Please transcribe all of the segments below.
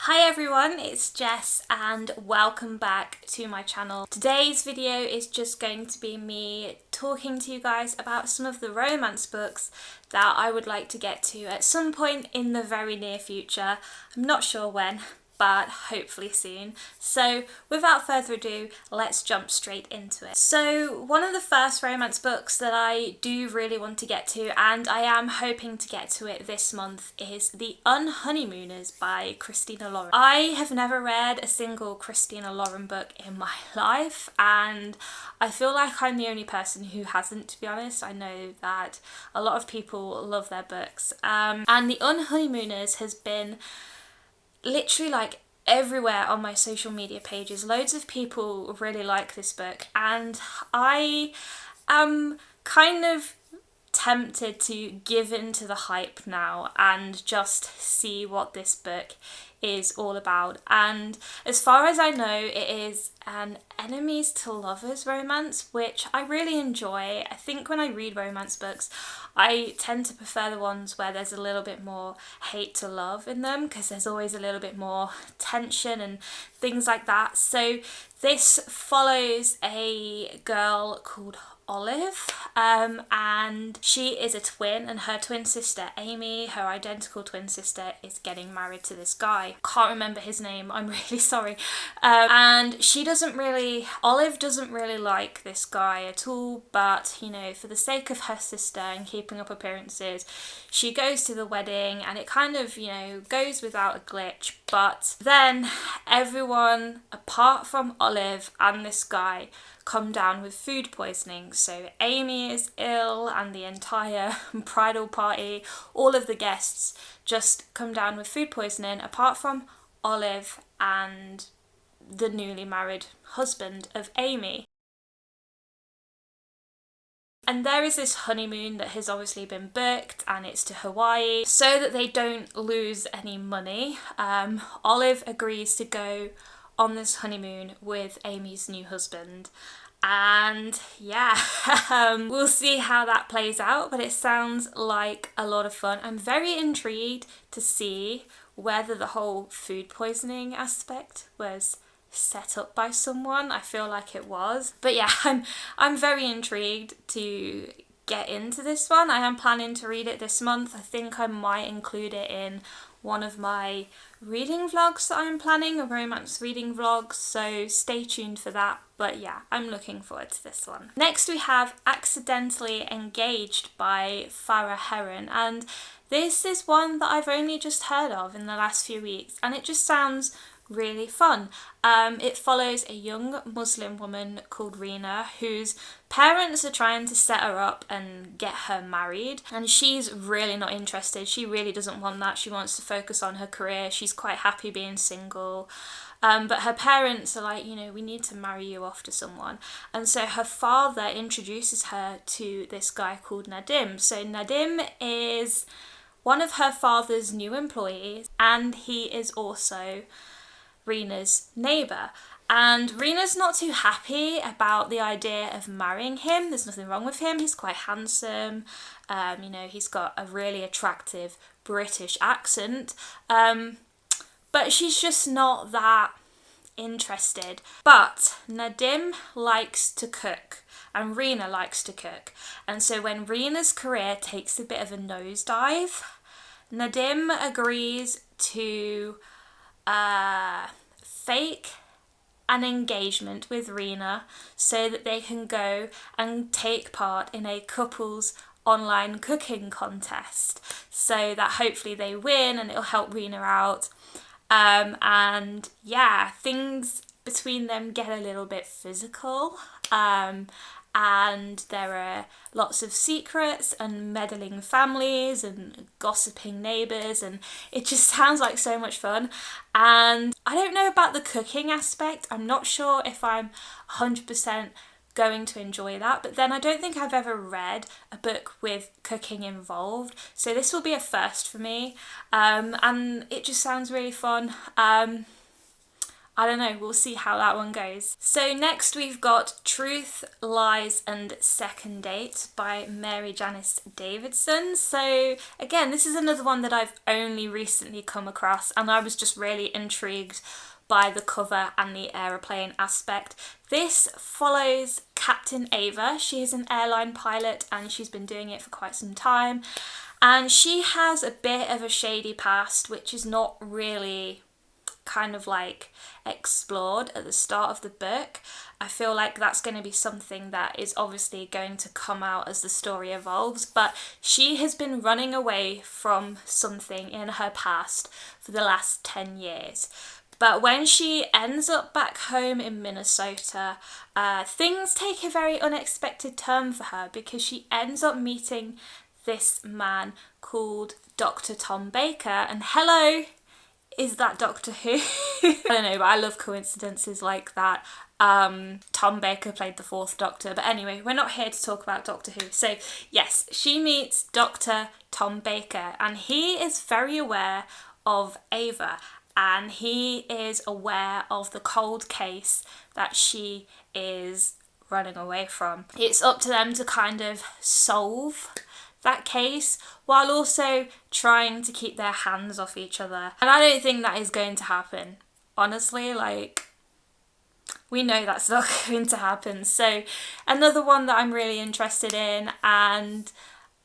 Hi everyone, it's Jess and welcome back to my channel. Today's video is just going to be me talking to you guys about some of the romance books that I would like to get to at some point in the very near future. I'm not sure when, but hopefully soon. So without further ado, let's jump straight into it. So one of the first romance books that I do really want to get to, and I am hoping to get to it this month, is the On Honeymooners by Christina Lauren. I have never read a single Christina Lauren book in my life, and I feel like I'm the only person who hasn't, to be honest. I know that a lot of people love their books. And the On Honeymooners has been literally like everywhere on my social media pages. Loads of people really like this book, and I am kind of tempted to give in to the hype now and just see what this book is all about. And as far as I know, it is an enemies to lovers romance, which I really enjoy. I think when I read romance books, I tend to prefer the ones where there's a little bit more hate to love in them, because there's always a little bit more tension and things like that. So this follows a girl called Olive, and she is a twin, and her twin sister Amy, her identical twin sister, is getting married to this guy. Can't remember his name, I'm really sorry. And Olive doesn't really like this guy at all, but you know, for the sake of her sister and keeping up appearances, she goes to the wedding, and it kind of, you know, goes without a glitch. But then everyone apart from Olive and this guy come down with food poisoning. So Amy is ill, and the entire bridal party, all of the guests just come down with food poisoning apart from Olive and the newly married husband of Amy. And there is this honeymoon that has obviously been booked, and it's to Hawaii. So that they don't lose any money, Olive agrees to go on this honeymoon with Amy's new husband. And yeah, we'll see how that plays out, but it sounds like a lot of fun. I'm very intrigued to see whether the whole food poisoning aspect was set up by someone. I feel like it was. But yeah, I'm very intrigued to get into this one. I am planning to read it this month. I think I might include it in one of my reading vlogs that I'm planning, a romance reading vlog, so stay tuned for that. But yeah, I'm looking forward to this one. Next we have Accidentally Engaged by Farah Heron, and this is one that I've only just heard of in the last few weeks, and it just sounds really fun. It follows a young Muslim woman called Rina, whose parents are trying to set her up and get her married, and she's really not interested. She really doesn't want that. She wants to focus on her career. She's quite happy being single. But her parents are like, you know, we need to marry you off to someone. And so her father introduces her to this guy called Nadim. So Nadim is one of her father's new employees, and he is also Rina's neighbour. And Rina's not too happy about the idea of marrying him. There's nothing wrong with him. He's quite handsome. You know, he's got a really attractive British accent. But she's just not that interested. But Nadim likes to cook, and Rina likes to cook. And so when Rina's career takes a bit of a nosedive, Nadim agrees to fake an engagement with Rina so that they can go and take part in a couple's online cooking contest, so that hopefully they win and it'll help Rina out. And yeah, things between them get a little bit physical, and there are lots of secrets and meddling families and gossiping neighbours, and it just sounds like so much fun. And I don't know about the cooking aspect. I'm not sure if I'm 100% going to enjoy that, but then I don't think I've ever read a book with cooking involved, so this will be a first for me. And it just sounds really fun. I don't know, we'll see how that one goes. So next we've got Truth, Lies and Second Date by Mary Janice Davidson. So again, this is another one that I've only recently come across, and I was just really intrigued by the cover and the aeroplane aspect. This follows Captain Ava. She is an airline pilot and she's been doing it for quite some time. And she has a bit of a shady past, which is not really kind of like explored at the start of the book. I feel like that's going to be something that is obviously going to come out as the story evolves, but she has been running away from something in her past for the last 10 years. But when she ends up back home in Minnesota, things take a very unexpected turn for her, because she ends up meeting this man called Dr. Tom Baker. And hello, is that Doctor Who? I don't know, but I love coincidences like that. Tom Baker played the 4th Doctor, but anyway, we're not here to talk about Doctor Who. So yes, she meets Dr. Tom Baker, and he is very aware of Ava, and he is aware of the cold case that she is running away from. It's up to them to kind of solve that case while also trying to keep their hands off each other. And I don't think that is going to happen. Honestly, like, we know that's not going to happen. So another one that I'm really interested in, and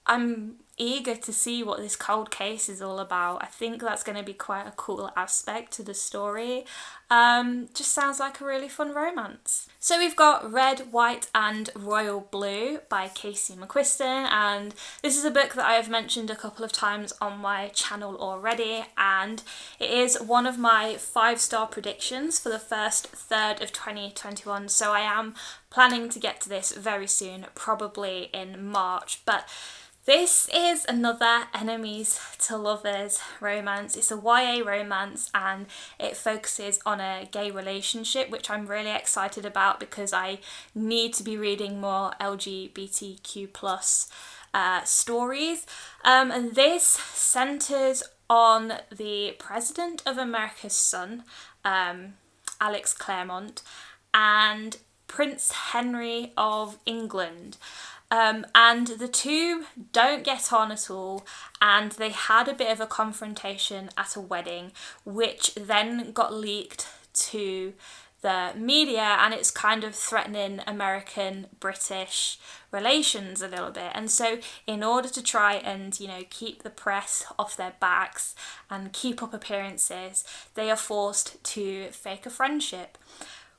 I'm eager to see what this cold case is all about. I think that's going to be quite a cool aspect to the story. Just sounds like a really fun romance. So we've got Red, White and Royal Blue by Casey McQuiston, and this is a book that I have mentioned a couple of times on my channel already, and it is one of my 5-star predictions for the first third of 2021, so I am planning to get to this very soon, probably in March. But this is another enemies to lovers romance. It's a YA romance and it focuses on a gay relationship, which I'm really excited about because I need to be reading more LGBTQ plus stories. And this centres on the President of America's son, Alex Claremont, and Prince Henry of England. And the two don't get on at all, and they had a bit of a confrontation at a wedding, which then got leaked to the media, and it's kind of threatening American-British relations a little bit. And so in order to try and, you know, keep the press off their backs and keep up appearances, they are forced to fake a friendship,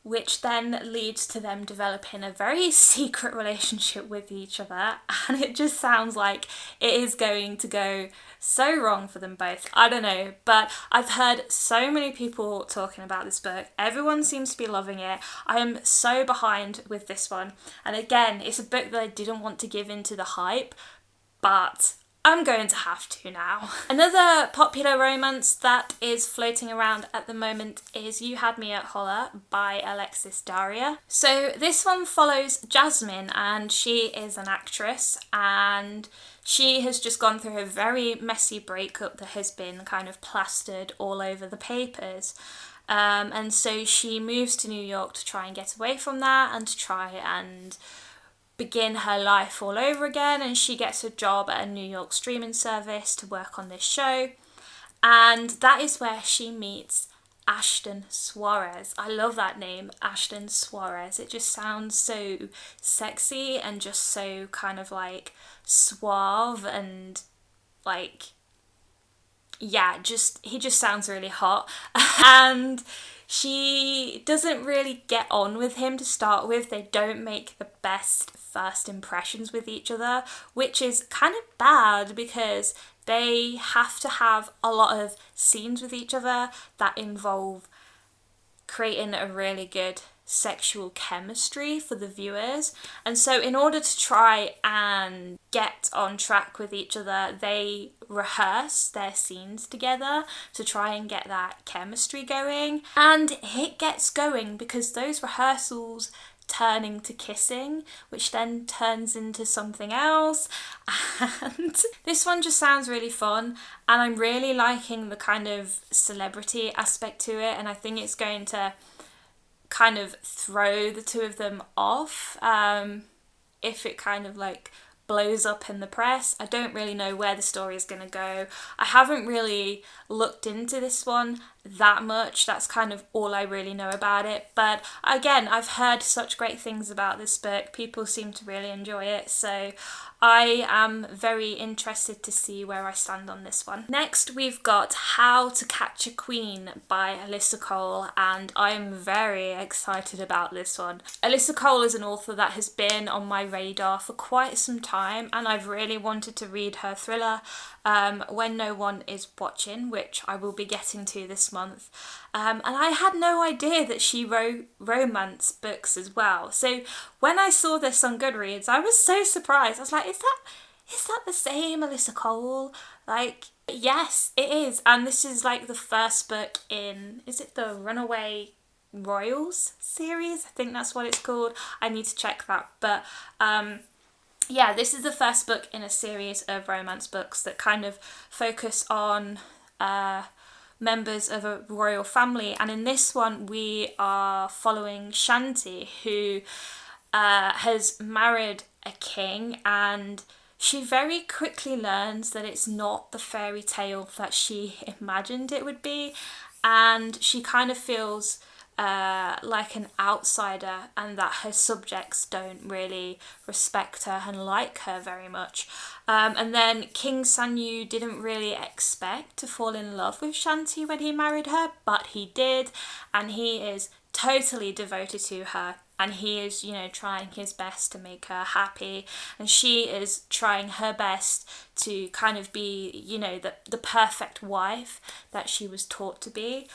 which then leads to them developing a very secret relationship with each other, and it just sounds like it is going to go so wrong for them both. I don't know, but I've heard so many people talking about this book. Everyone seems to be loving it. I am so behind with this one, and again, it's a book that I didn't want to give into the hype, but I'm going to have to now. Another popular romance that is floating around at the moment is You Had Me at Holler by Alexis Daria. So this one follows Jasmine, and she is an actress, and she has just gone through a very messy breakup that has been kind of plastered all over the papers. And so she moves to New York to try and get away from that and to try and begin her life all over again, and she gets a job at a New York streaming service to work on this show, and that is where she meets Ashton Suarez. I love that name, Ashton Suarez. It just sounds so sexy and just so kind of like suave and like, yeah, he just sounds really hot. And she doesn't really get on with him to start with. They don't make the best first impressions with each other, which is kind of bad because they have to have a lot of scenes with each other that involve creating a really good sexual chemistry for the viewers. And so in order to try and get on track with each other, they rehearse their scenes together to try and get that chemistry going. And it gets going because those rehearsals turning to kissing, which then turns into something else. And this one just sounds really fun, and I'm really liking the kind of celebrity aspect to it, and I think it's going to kind of throw the two of them off if it kind of like blows up in the press. I don't really know where the story is going to go. I haven't really looked into this one that much. That's kind of all I really know about it. But again, I've heard such great things about this book. People seem to really enjoy it. So I am very interested to see where I stand on this one. Next, we've got How to Catch a Queen by Alyssa Cole, and I am very excited about this one. Alyssa Cole is an author that has been on my radar for quite some time, and I've really wanted to read her thriller, When No One Is Watching, which I will be getting to this month. And I had no idea that she wrote romance books as well. So when I saw this on Goodreads, I was so surprised. I was like, is that the same Alyssa Cole? Like, yes, it is. And this is like the first book in, is it the Runaway Royals series? I think that's what it's called. I need to check that. But yeah, this is the first book in a series of romance books that kind of focus on members of a royal family. And in this one, we are following Shanti, who has married a king, and she very quickly learns that it's not the fairy tale that she imagined it would be, and she kind of feels like an outsider, and that her subjects don't really respect her and like her very much. And then King Sanyu didn't really expect to fall in love with Shanti when he married her, but he did, and he is totally devoted to her, and he is, you know, trying his best to make her happy, and she is trying her best to kind of be, you know, the perfect wife that she was taught to be.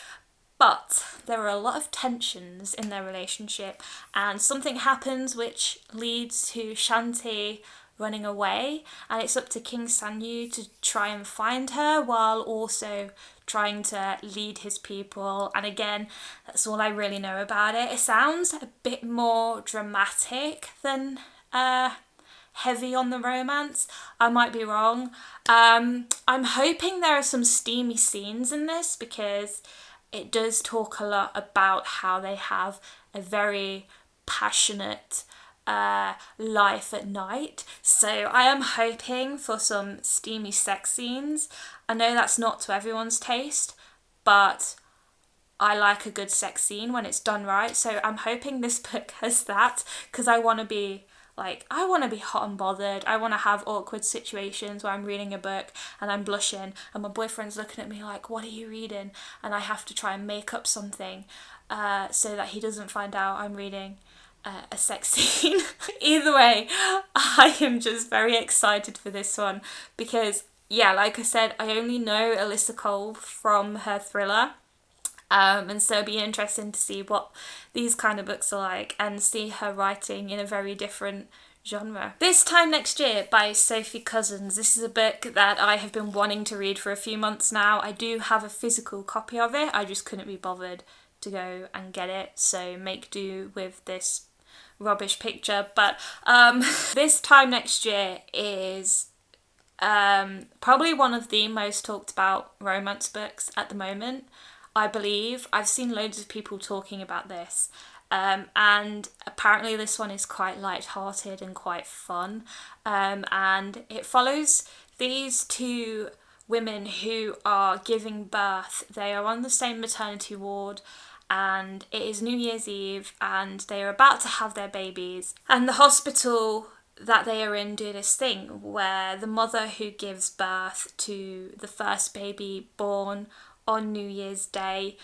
But there are a lot of tensions in their relationship, and something happens which leads to Shanti running away, and it's up to King Sanyu to try and find her while also trying to lead his people. And again, that's all I really know about it. It sounds a bit more dramatic than heavy on the romance. I might be wrong. I'm hoping there are some steamy scenes in this, because it does talk a lot about how they have a very passionate life at night. So I am hoping for some steamy sex scenes. I know that's not to everyone's taste, but I like a good sex scene when it's done right. So I'm hoping this book has that, because I want to be hot and bothered. I want to have awkward situations where I'm reading a book and I'm blushing and my boyfriend's looking at me like, what are you reading? And I have to try and make up something so that he doesn't find out I'm reading a sex scene. Either way, I am just very excited for this one, because yeah, like I said, I only know Alyssa Cole from her thriller. And so it'd be interesting to see what these kind of books are like, and see her writing in a very different genre. This Time Next Year by Sophie Cousins. This is a book that I have been wanting to read for a few months now. I do have a physical copy of it. I just couldn't be bothered to go and get it, so make do with this rubbish picture. But This Time Next Year is probably one of the most talked about romance books at the moment, I believe. I've seen loads of people talking about this, and apparently this one is quite light-hearted and quite fun, and it follows these two women who are giving birth. They are on the same maternity ward, and it is New Year's Eve, and they are about to have their babies, and the hospital that they are in do this thing where the mother who gives birth to the first baby born on New Year's Day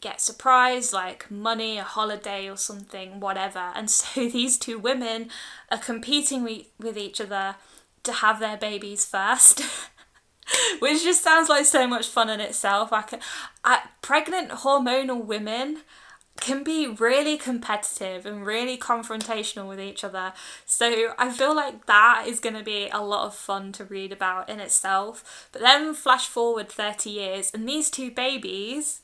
gets a prize, like money, a holiday or something, whatever. And so these two women are competing with each other to have their babies first. Which just sounds like so much fun in itself. Pregnant hormonal women can be really competitive and really confrontational with each other. So I feel like that is going to be a lot of fun to read about in itself. But then flash forward 30 years and these two babies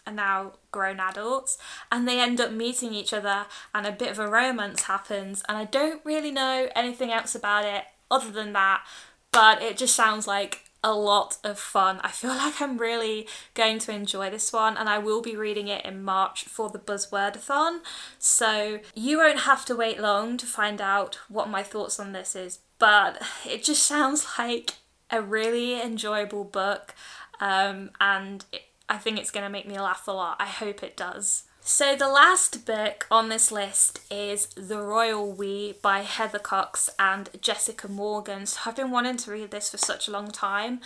are now grown adults, and they end up meeting each other and a bit of a romance happens, and I don't really know anything else about it other than that, but it just sounds like a lot of fun. I feel like I'm really going to enjoy this one, and I will be reading it in March for the Buzzwordathon, so you won't have to wait long to find out what my thoughts on this is, but it just sounds like a really enjoyable book, and I think it's going to make me laugh a lot. I hope it does. So the last book on this list is The Royal We by Heather Cox and Jessica Morgan. So I've been wanting to read this for such a long time,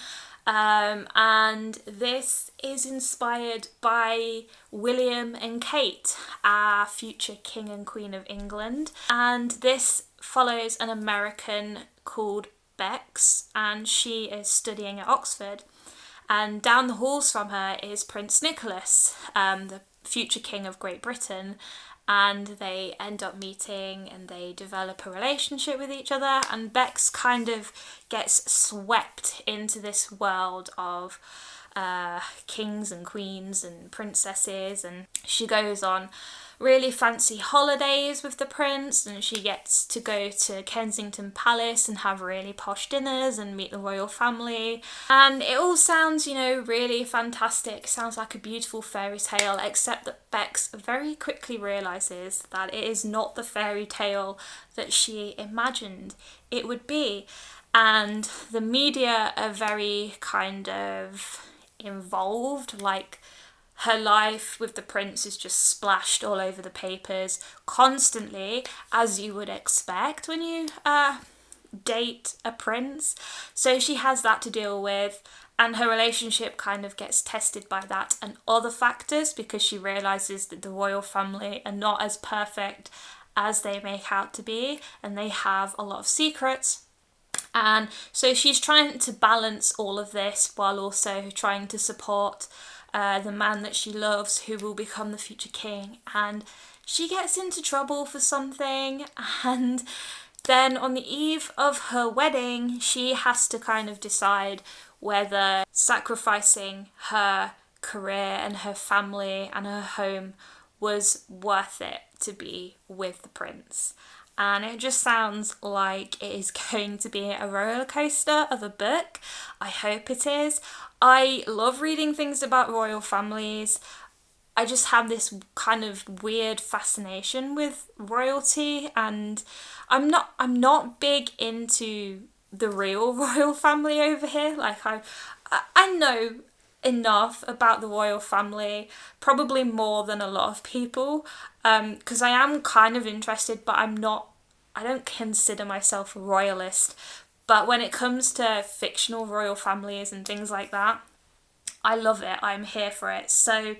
and this is inspired by William and Kate, our future King and Queen of England, and this follows an American called Bex, and she is studying at Oxford, and down the halls from her is Prince Nicholas, the future King of Great Britain, and they end up meeting and they develop a relationship with each other, and Bex kind of gets swept into this world of kings and queens and princesses, and she goes on really fancy holidays with the prince, and she gets to go to Kensington Palace and have really posh dinners and meet the royal family, and it all sounds, you know, really fantastic. Sounds like a beautiful fairy tale, except that Bex very quickly realises that it is not the fairy tale that she imagined it would be, and the media are very kind of involved, like her life with the prince is just splashed all over the papers constantly, as you would expect when you date a prince. So she has that to deal with, and her relationship kind of gets tested by that and other factors, because she realises that the royal family are not as perfect as they make out to be, and they have a lot of secrets. And so she's trying to balance all of this while also trying to support the man that she loves, who will become the future king, and she gets into trouble for something, and then on the eve of her wedding she has to kind of decide whether sacrificing her career and her family and her home was worth it to be with the prince. And it just sounds like it is going to be a roller coaster of a book. I hope it is. I love reading things about royal families. I just have this kind of weird fascination with royalty, and I'm not big into the real royal family over here. Like I know enough about the royal family, probably more than a lot of people, because I am kind of interested, but I don't consider myself a royalist. But when it comes to fictional royal families and things like that, I love it. I'm here for it. So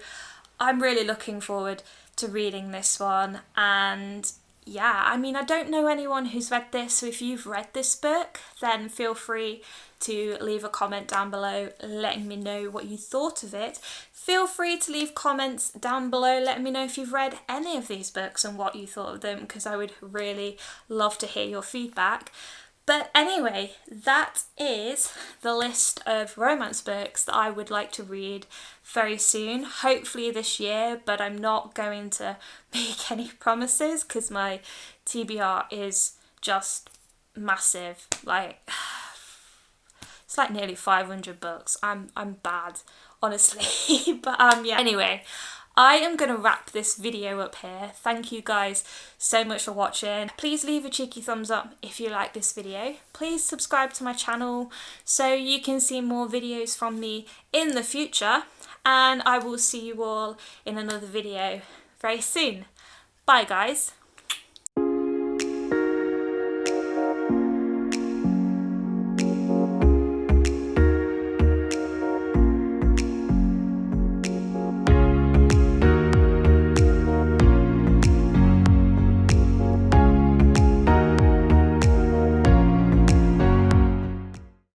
I'm really looking forward to reading this one. And yeah, I mean, I don't know anyone who's read this, so if you've read this book, then feel free to leave a comment down below letting me know what you thought of it. Feel free to leave comments down below letting me know if you've read any of these books and what you thought of them, because I would really love to hear your feedback. But anyway, that is the list of romance books that I would like to read very soon, hopefully this year, but I'm not going to make any promises because my TBR is just massive. Like, it's like nearly 500 books. I'm bad, honestly. But yeah, anyway, I am going to wrap this video up here. Thank you guys so much for watching. Please leave a cheeky thumbs up if you like this video. Please subscribe to my channel so you can see more videos from me in the future. And I will see you all in another video very soon. Bye guys.